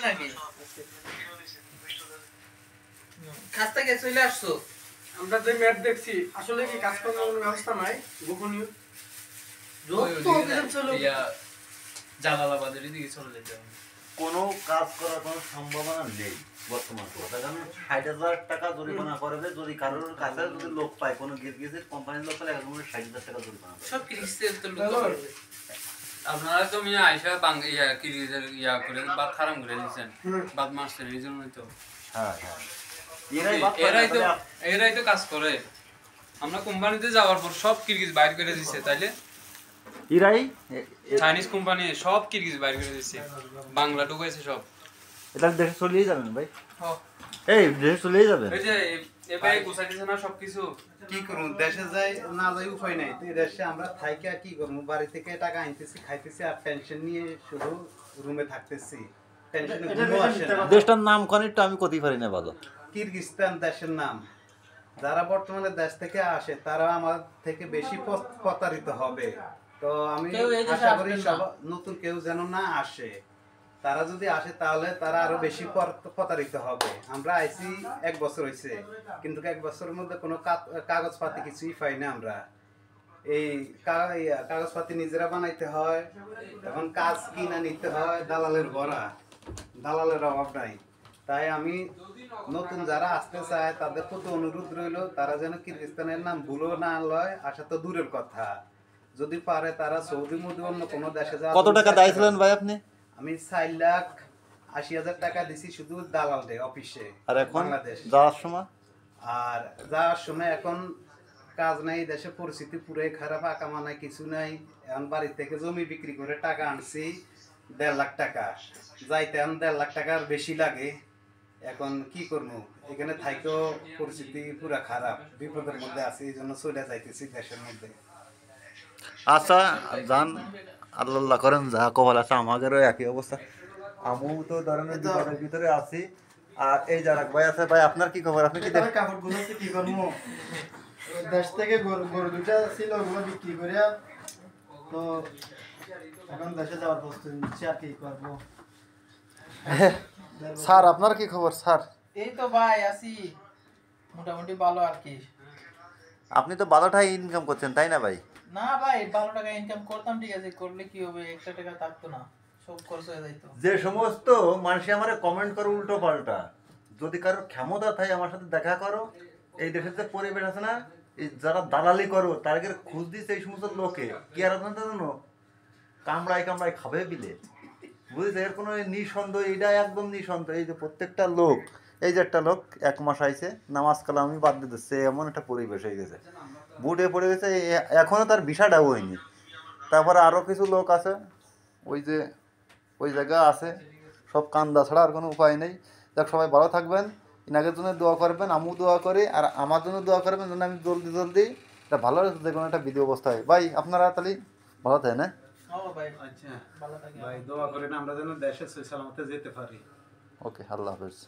নাকি কাজ থেকে চলে আসছো? আমরা যে ম্যাপ দেখছি আসলে কি কাজ করার কোনো ব্যবস্থা নাই, গোপনীয় যত অভিযান চলো জালালাবাদের দিকে চলে যেতে হবে। কোনো কাজ করার কোনো সম্ভাবনা নেই বর্তমান কথা, কারণ 60,000 টাকা জরিমানা করবে যদি কারোর কাছে যদি লোক পায়, কোনো গিরগিজের কোম্পানির লোক পায়, এখন 60,000 টাকা জরিমানা করবে। সব কিরিক্সের তো লোক করবে। আপনারা তো মিয়া আইসা ইয়া করে বাদ খারাপ করে দিচ্ছেন, বাদ মারছেন, এই জন্যই তো হ্যাঁ হ্যাঁ, এরাই তো কাজ করে। আমরা কোম্পানিতে যাওয়ার পর সব কিরগিজ বাইর করে দিচ্ছে, তাইলে ইরাই চাইনিজ কোম্পানি সব কিরগিজ বাইর করে দিচ্ছে, বাংলা ঢুকাইছে সব। এটা দেশে চলেই যাবেন ভাই, হ্যাঁ। এই দেশে চলেই যাবেন। এই যে এবারে গুছাই দিছে না সবকিছু। কি করব, দেশে যাই না যাই উপায় নাই। তো দেশে আমরা থাইকা কি করব, বাড়ি থেকে টাকা আনতেছি, খাইতেছি আর টেনশন নিয়ে শুধু রুমে থাকতেছি, টেনশনে ঘুমও আসে না। দেশটার নাম কোন একটু আমি কতই পারি না বাবা। কিরগিজস্তান দেশের নাম। যারা বর্তমানে দেশ থেকে আসে তারা আমার থেকে বেশি প্রতারিত হবে। তো আমি আশা করি নতুন কেউ যেন না আসে। তারা যদি আসে তাহলে তারা আরো বেশি প্রতারিত হবে। আমরা আইছি 1 বছর হয়েছে, কিন্তু 1 বছরের মধ্যে কোনো কাগজপাতি কিছুই পাই না। আমরা এই কাগজপাতি নিজেরা বানাইতে হয়, এখন কাজ কিনা নিতে হয়, দালালের ভরা, দালালের অভাব নাই। তাই আমি নতুন যারা আসতে চায় তাদের প্রতি অনুরোধ রইল, তারা যেন কিরগিজস্তানের নাম ভুলও না লয়। আসা তো দূরের কথা, যদি পারে তারা সৌদি মধ্যে অন্য কোনো দেশে যাওয়া। কত টাকা দিয়েছিলেন ভাই আপনি? আমি 4,80,000 টাকা দিছি শুধু দালালদের অফিসে। আর এখন বাংলাদেশ যাওয়ার সময়? আর যাওয়ার সময় এখন কাজ নাই, দেশে পরিস্থিতি পুরাই খারাপ, আকামা নাই, কিছু নাই। এখন বাড়ি থেকে জমি বিক্রি করে টাকা আনছি 1.5 লাখ টাকা, যাইতে এখন 1.5 লাখ টাকার বেশি লাগে। এখন কি করবো, এখানে থাইকেও পরিস্থিতি পুরা খারাপ, বিপদের মধ্যে আছি, এই জন্য চলে যাইতেছি দেশের মধ্যে। আচ্ছা যান, আল্লাহ করেন যা কপাল আছে। আমাদেরও একই অবস্থা, আমিও তো ধরনের বিপদের ভিতরে আছি। আর এই যারা ভাই আছে, ভাই আপনার কি খবর? আপনি কি কাপড় গুলোতে কি করবো, দেশ থেকে গরু দুটা ছিল, ওগুলো বিক্রি করিয়া তো এখন দেশে যাওয়ার প্রস্তুতি নিচ্ছি। আর কি করবো স্যার, আপনার কি খবর স্যার? এই তো ভাই আছি মোটামুটি ভালো আর কি। আপনি তো 12 টাকা ইনকাম করছেন তাই না ভাই? না ভাই 12 টাকা ইনকাম করতাম, ঠিক আছে, করলে কি হবে, 1 টাকা থাকতো না, সব খরচ হয়ে যাইতো। যে সমস্ত মানুষ আমারে কমেন্ট করে উল্টো পাল্টা, যদি কারোর ক্ষমতা থাকে আমার সাথে দেখা করো। এই দেশের যে পরিবেশ আছে না, এই যারা দালালি করো তাদেরকে খোঁজ দিচ্ছে এই সমস্ত লোকে, কি আর আপনার জানো কামড়ায় কামড়ায় খাবে বিলে, বুঝেছে? এর কোনো নিঃসন্দেহ, এটা একদম নিঃসন্দেহ। এই যে প্রত্যেকটা লোক, এই যে একটা লোক 1 মাস আইছে, নামাজ কালামি বাদ দিয়ে দিচ্ছে, এমন একটা পরিবেশ হয়ে গেছে, বুটে পড়ে গেছে, এখনও তার বিষাটাও হয়নি। তারপরে আরও কিছু লোক আছে ওই যে ওই জায়গা আছে, সব কান্দা ছাড়া আর কোনো উপায় নেই। দেখ, সবাই ভালো থাকবেন, ইনাকের জন্য দোয়া করবেন, আমিও দোয়া করি, আর আমার জন্য দোয়া করবেন যেন আমি জলদি জলদি এটা ভালো যে কোনো একটা বিধি অবস্থা হয়। ভাই আপনারা তাহলে ভালো থাকেন। হ্যাঁ আচ্ছা ভাই, দোয়া করেন আমরা যেন দেশে সহি সালামতে যেতে পারি। ওকে, আল্লাহ হাফেজ।